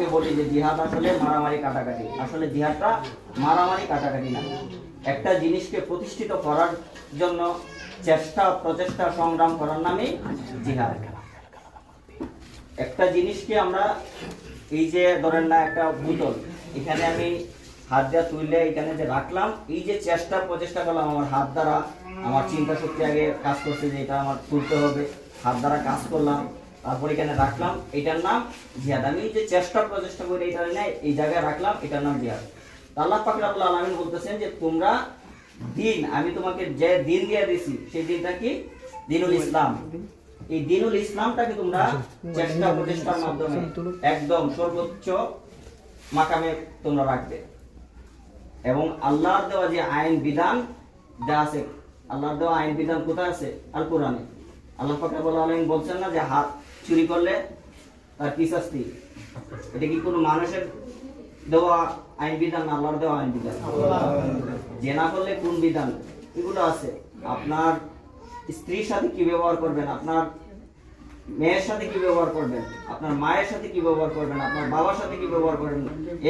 অনেকে বলি যে জিহাদ আসলে মারামারি কাটাকাটি, আসলে জিহাদটা মারামারি কাটাকাটি না। একটা জিনিসকে প্রতিষ্ঠিত করার জন্য চেষ্টা প্রচেষ্টা সংগ্রাম করার নামে জিহাদ। একটা জিনিসকে আমরা এই যে ধরেন না একটা বোতল, এখানে আমি হাত দিয়ে তুলে এখানে যে রাখলাম, এই যে চেষ্টা প্রচেষ্টা করলাম, আমার হাত দ্বারা আমার চিন্তা শক্তি আগে কাজ করছে যে এটা আমার তুলতে হবে, হাত দ্বারা কাজ করলাম, তারপর এখানে রাখলাম, এটার নাম জিহাদ। আমি যে চেষ্টা প্রচেষ্টা করে এটা এই জায়গায় রাখলাম, এটার নাম জিহাদ। আল্লাহ পাক রব্বুল আলামিন বলতেছেন যে তোমরা দিন, আমি তোমাকে যে দিন দিয়ে দিছি সেই দিনটা কি? দিনুল ইসলাম। এই দিনুল ইসলামটাকে তোমরা চেষ্টা প্রচেষ্টার মাধ্যমে একদম সর্বোচ্চ মাকামে তোমরা রাখবে। এবং আল্লাহর দেওয়া যে আইন বিধান যা আছে, আল্লাহর দেওয়া আইন বিধান কোথায় আছে? আল কোরআনে। আল্লাহ পাক রব্বুল আলামিন বলছেন না যে হাত চুরি করলে তার কি শাস্তি? এটা কি কোনো মানুষের দেওয়া আইন বিধান না আল্লাহর দেওয়া আইন বিধান? জেনা করলে কোন বিধান? এগুলো আছে। আপনার স্ত্রীর সাথে কি ব্যবহার করবেন, আপনার মেয়ের সাথে কি ব্যবহার করবেন, আপনার মায়ের সাথে কি ব্যবহার করবেন, আপনার বাবার সাথে কি ব্যবহার করবেন,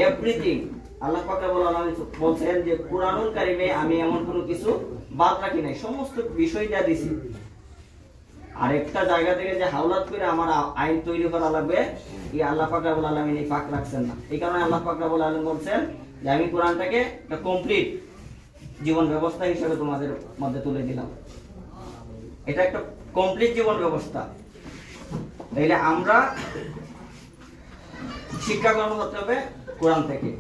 এভরিথিং আল্লাহ পাক রব্বুল আলামিন বলছেন যে কুরআনুল কারীমে আমি এমন কোনো কিছু বাদ রাখি নাই, সমস্ত বিষয়টা দিছি। আরেকটা জায়গা থেকে যে হাওলাত করে আমার আইন তৈরি করা লাগবে, এই আল্লাহ পাক রব্বুল আলামিন এই ফাঁক রাখছেন না। এই কারণে আল্লাহ পাক রব্বুল আলামিন বলছেন যে আমি কোরআনটাকে একটা কমপ্লিট জীবন ব্যবস্থা হিসেবে তোমাদের মধ্যে তুলে দিলাম। এটা একটা কমপ্লিট জীবন ব্যবস্থা। তাইলে আমরা শিক্ষা গ্রহণ করতে হবে কোরআন থেকে।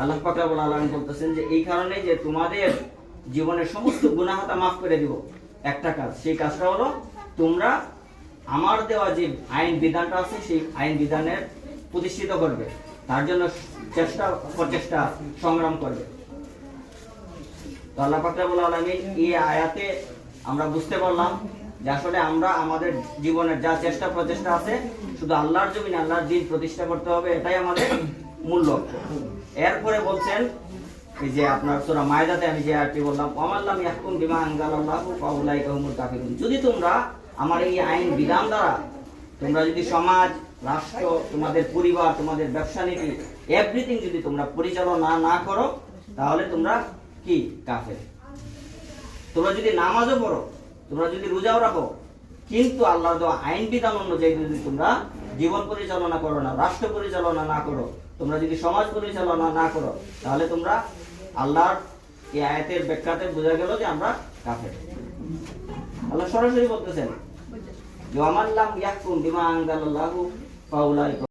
আল্লাহ পাক রব্বুল আলামিন বলতেছেন যে এই কারণে যে তোমাদের জীবনের সমস্ত গুনাহটা মাফ করে দিব একটা কাজ, সেই কাজটা হলো তোমরা আমার দেওয়া যে আইন বিধানটা আছে সেই আইন বিধানের প্রতিষ্ঠিত করবে, তার জন্য চেষ্টা প্রচেষ্টা সংগ্রাম করবে। তো আল্লাহ পাক রব্বুল আলামিন এই আয়াতে আমরা বুঝতে পারলাম যে আসলে আমরা আমাদের জীবনের যা চেষ্টা প্রচেষ্টা আছে শুধু আল্লাহর জমিনে আল্লাহর দ্বীন প্রতিষ্ঠা করতে হবে, এটাই আমাদের মূল লক্ষ্য। এরপরে বলছেন এই যে আপনার সূরা মায়েদাতে আমি যে আয়াতটি বললাম, ওয়ামাল্লাম ইয়াহকুম বিমা আনজালাল্লাহু ফাউলাইকা হুমুল কাফিরুন। যদি তোমরা আমার এই আইন বিধান দ্বারা তোমরা যদি সমাজ, রাষ্ট্র, তোমাদের পরিবার, তোমাদের ব্যবসা নীতি এভরিথিং যদি তোমরা পরিচালনা না করো, তাহলে তোমরা কি? কাফের। তোমরা যদি নামাজও পড়ো, তোমরা যদি রোজাও রাখো, কিন্তু আল্লাহর দেওয়া আইন বিধান অনুযায়ী যদি তোমরা জীবন পরিচালনা করো না, রাষ্ট্র পরিচালনা না করো, তোমরা যদি সমাজ পরিচালনা না করো, তাহলে তোমরা আল্লাহর এই আয়াতের ব্যাখ্যাতে বোঝা গেল যে আমরা কাফের। আল্লাহ সরাসরি বলতেছেন যে ওয়ামাল্লাম ইয়াহকুম বিমা আনজালাল্লাহু ফাউলাইকা